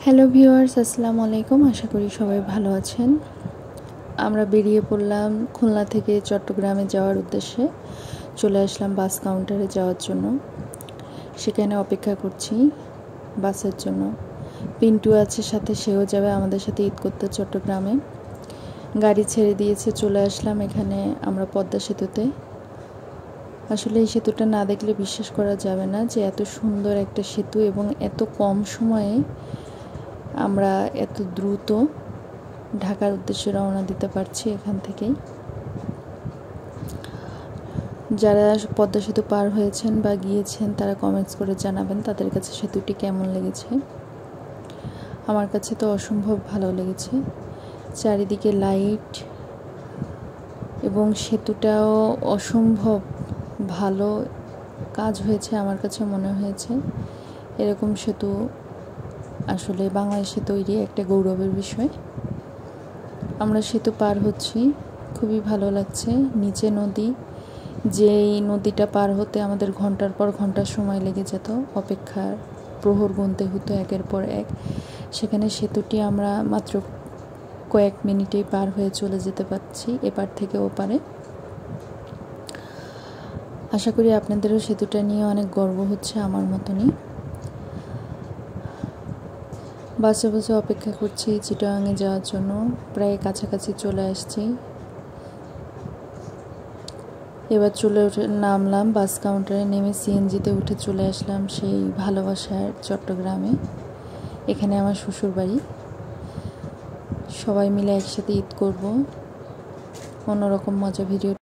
Hello viewers, আসসালামু আলাইকুম। আশা করি সবাই ভালো আছেন। আমরা বেরিয়ে পড়লাম খুলনা থেকে চট্টগ্রামে যাওয়ার উদ্দেশ্যে। চলে আসলাম বাস কাউন্টারে যাওয়ার জন্য। সেখানে অপেক্ষা করছি বাসের জন্য। পিন্টু আছে সাথে, সেও যাবে আমাদের সাথে ঈদ করতে চট্টগ্রামে। গাড়ি ছেড়ে দিয়েছে, চলে আসলাম এখানে আমরা পদ্মা সেতুতে। আসলে এই সেতুটা না দেখলে বিশ্বাস করা যাবে না যে এত সুন্দর একটা সেতু এবং এত কম সময়ে আমরা এত দ্রুত ঢাকার উদ্দেশ্যে রওনা দিতে পারছি এখান থেকেই। যারা পদ্মা সেতু পার হয়েছেন বা গিয়েছেন তারা কমেন্টস করে জানাবেন তাদের কাছে সেতুটি কেমন লেগেছে। আমার কাছে তো অসম্ভব ভালো লেগেছে। চারিদিকে লাইট এবং সেতুটাও অসম্ভব ভালো কাজ হয়েছে আমার কাছে মনে হয়েছে। এরকম সেতু আসলে বাংলাদেশে তৈরি একটা গৌরবের বিষয়। আমরা সেতু পার হচ্ছি, খুবই ভালো লাগছে। নিচে নদী, যেই নদীটা পার হতে আমাদের ঘন্টার পর ঘন্টা সময় লেগে যেত, অপেক্ষার প্রহর গুনতে হতো একের পর এক, সেখানে সেতুটি আমরা মাত্র কয়েক মিনিটেই পার হয়ে চলে যেতে পারছি এপার থেকে ওপারে। আশা করি আপনাদেরও সেতুটা নিয়ে অনেক গর্ব হচ্ছে আমার মতনই। বাসে বাসে অপেক্ষা করছি চিটাগাঙে যাওয়ার জন্য। প্রায় কাছাকাছি চলে আসছি। এবার নামলাম বাস কাউন্টারে, নেমে সিএনজিতে উঠে চলে আসলাম সেই ভালোবাসার চট্টগ্রামে। এখানে আমার শ্বশুর বাড়ি। সবাই মিলে একসাথে ঈদ করব। অন্যরকম মজা ভিডিও